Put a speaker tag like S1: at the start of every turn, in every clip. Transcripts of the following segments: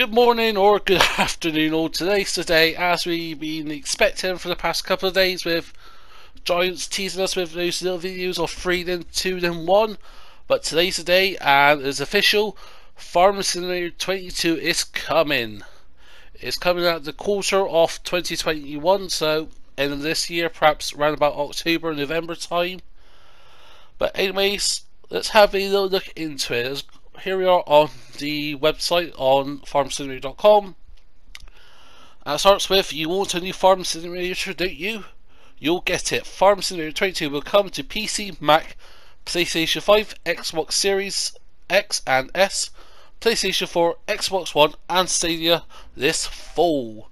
S1: Good morning or good afternoon or today's the day, as we've been expecting for the past couple of days, with Giants teasing us with those little videos of 3 then 2 then 1. But today's the day and it's official. Farming Simulator 22 is coming. It's coming at the quarter of 2021, so end of this year, perhaps around about October, November time. But anyways, let's have a little look into it. Here we are on the website on farmsimulator.com. It starts with, you want a new Farm Simulator, don't you? You'll get it. Farm Simulator 22 will come to PC, Mac, PlayStation 5, Xbox Series X and S, PlayStation 4, Xbox One and Stadia this fall.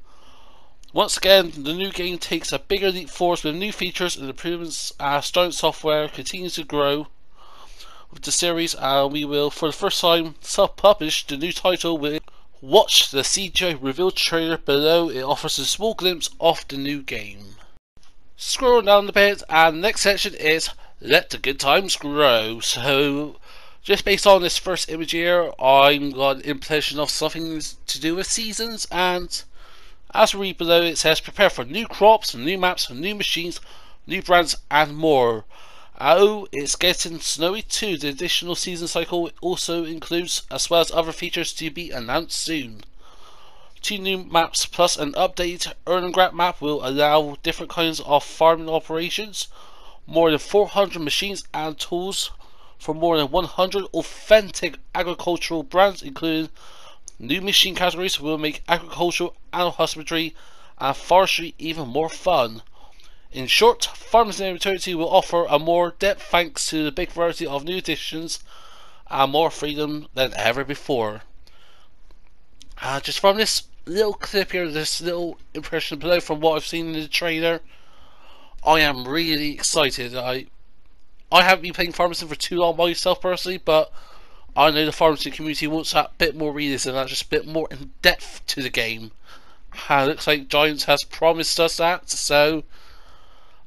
S1: Once again, the new game takes a bigger leap forward with new features and improvements as Giant Software continues to grow with the series, and we will for the first time self-publish the new title with watch the CGI reveal trailer below. It offers a small glimpse of the new game. Scroll down a bit and the next section is let the good times grow. So just based on this first image here, I'm got an impression of something to do with seasons, and as we read below it says prepare for new crops, new maps, new machines, new brands and more. Oh, it's getting snowy too. The additional season cycle also includes, as well as other features to be announced soon. 2 new maps plus an updated Earn and Grab map will allow different kinds of farming operations, more than 400 machines and tools for more than 100 authentic agricultural brands, including new machine categories will make agricultural, animal husbandry and forestry even more fun. In short, Farming Simulator 22 will offer a more depth thanks to the big variety of new additions and more freedom than ever before. Just from this little clip here, this little impression below from what I've seen in the trailer, I am really excited. I haven't been playing Farming Sim for too long myself personally, but I know the Farming Sim community wants that bit more realism, that just a bit more in depth to the game. It looks like Giants has promised us that, so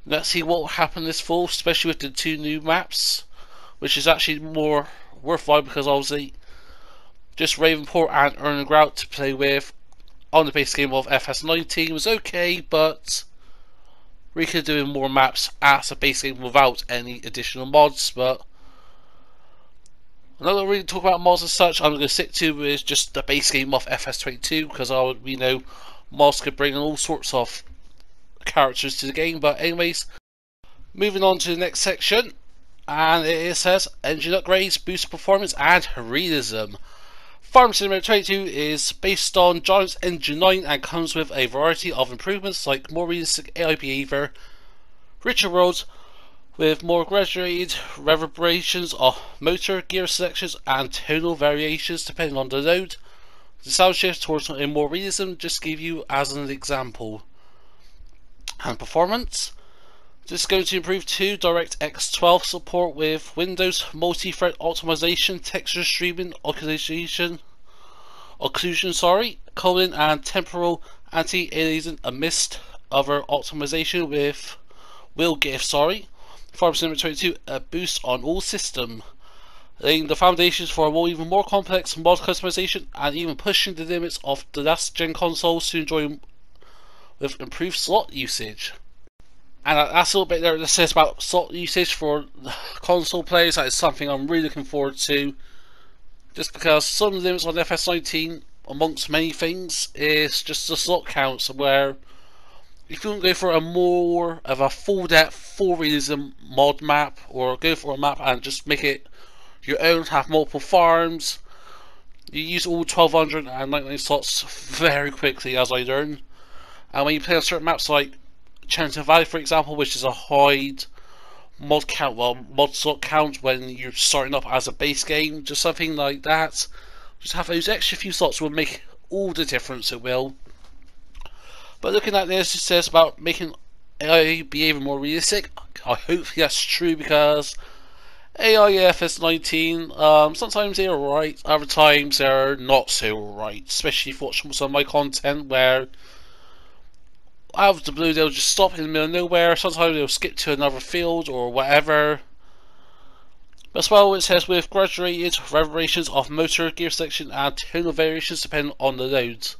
S1: let's see what will happen this fall, especially with the 2 new maps, which is actually more worthwhile because obviously just Ravenport and Earn and Grab to play with on the base game of FS19 was okay, but we could do more maps as a base game without any additional mods. But I'm not going to really talk about mods as such. I'm going to stick to is just the base game of FS22 because we know mods could bring in all sorts of characters to the game. But anyways, moving on to the next section, and it says engine upgrades, boost performance and realism. Farm Simulator 22 is based on Giants Engine 9 and comes with a variety of improvements like more realistic AI behavior, richer roads with more graduated reverberations of motor, gear selections and tonal variations depending on the load. The sound shift towards a more realism just give you as an example. And performance, this is going to improve to DirectX 12 support with Windows multi-thread optimization, texture streaming, occlusion, colon and temporal anti-aliasing amidst other optimization with Farm Simulator 22 a boost on all systems, laying the foundations for a even more complex mod customization and even pushing the limits of the last gen consoles to enjoy with improved slot usage. And that's a little bit there that says about slot usage for console players. That is something I'm really looking forward to, just because some limits on FS19 amongst many things is just the slot counts, where if you want to go for a more of a full depth, full realism mod map, or go for a map and just make it your own, have multiple farms, you use all 1299 slots very quickly, as I learned. And when you play on certain maps like Chenton Valley, for example, which is a high mod count, mod slot count when you're starting up as a base game, just something like that, just have those extra few slots will make all the difference, it will. But looking at this, it says about making AI behavior more realistic. I hope that's true, because AI FS19, sometimes they're right, other times they're not so right, especially if you watch some of my content where out of the blue they'll just stop in the middle of nowhere. Sometimes they'll skip to another field or whatever. As well, it says with graduated variations of motor, gear selection and tonal variations depending on the loads.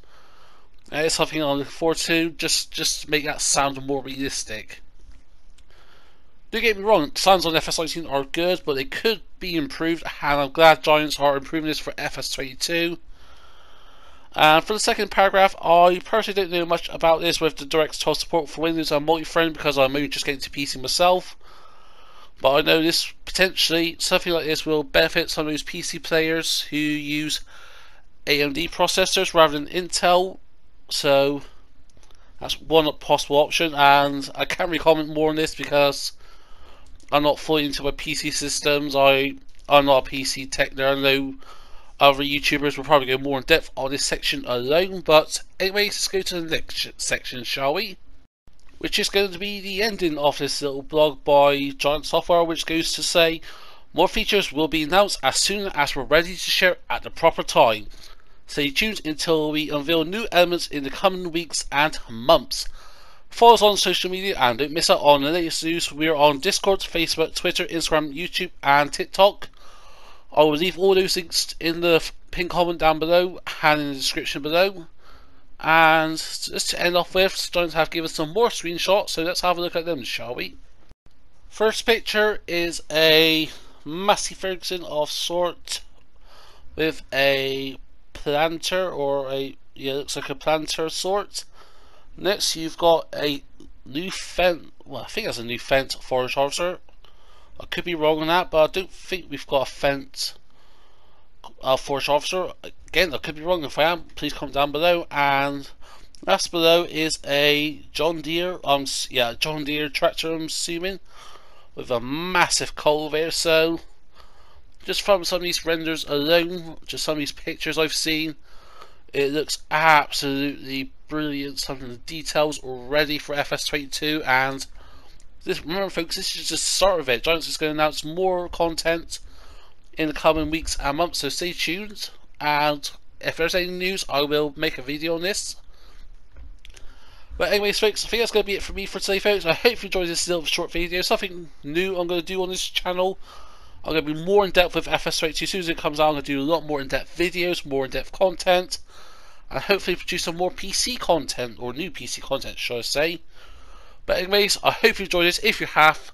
S1: It's something I'm looking forward to, just to make that sound more realistic. Don't get me wrong, sounds on FS19 are good, but they could be improved, and I'm glad Giants are improving this for FS22. And for the second paragraph, I personally don't know much about this with the DirectX 12 support for Windows and multi-thread because I'm only just getting to PC myself. But I know this potentially, something like this will benefit some of those PC players who use AMD processors rather than Intel. So that's one possible option, and I can't really comment more on this because I'm not fully into my PC systems. I'm not a PC tech nerd. I know other YouTubers will probably go more in depth on this section alone, but anyways, let's go to the next section, shall we? Which is going to be the ending of this little blog by Giant Software, which goes to say, more features will be announced as soon as we're ready to share at the proper time. Stay tuned until we unveil new elements in the coming weeks and months. Follow us on social media and don't miss out on the latest news. We're on Discord, Facebook, Twitter, Instagram, YouTube and TikTok. I will leave all those links in the pinned comment down below and in the description below. And just to end off with, Giants have given us some more screenshots, so let's have a look at them, shall we? First picture is a Massey Ferguson of sort with a planter, or looks like a planter sort. Next, you've got a new Fent, well, I think that's a new Fent forage officer. I could be wrong on that, but I don't think we've got a Fent forage officer. Again, I could be wrong. If I am, please comment down below. And last below is a John Deere, John Deere tractor, I'm assuming, with a massive cultivator. So, just from some of these renders alone, just some of these pictures I've seen, it looks absolutely brilliant. Some of the details already for FS22, and remember folks, this is just the start of it. Giants is going to announce more content in the coming weeks and months, so stay tuned, and if there's any news I will make a video on this. But anyways folks, I think that's going to be it for me for today folks. I hope you enjoyed this little short video. Something new I'm going to do on this channel. I'm going to be more in depth with FS22. As soon as it comes out, I'm going to do a lot more in depth videos, more in depth content, and hopefully produce some more PC content, or new PC content should I say. But anyways, I hope you enjoyed this. If you have,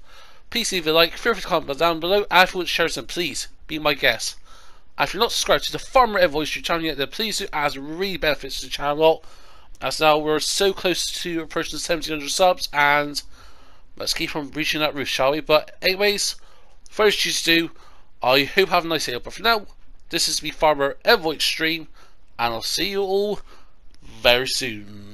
S1: please leave a like, feel free to comment down below, and if you want to share some, please be my guest. And if you're not subscribed to the Farmer Voice channel yet, then please do, as it really benefits the channel. As now we're so close to approaching 1700 subs, and let's keep on reaching that roof, shall we? But anyways, first you do, I hope you have a nice day. But for now, this is me, Farmer Voice Stream, and I'll see you all very soon.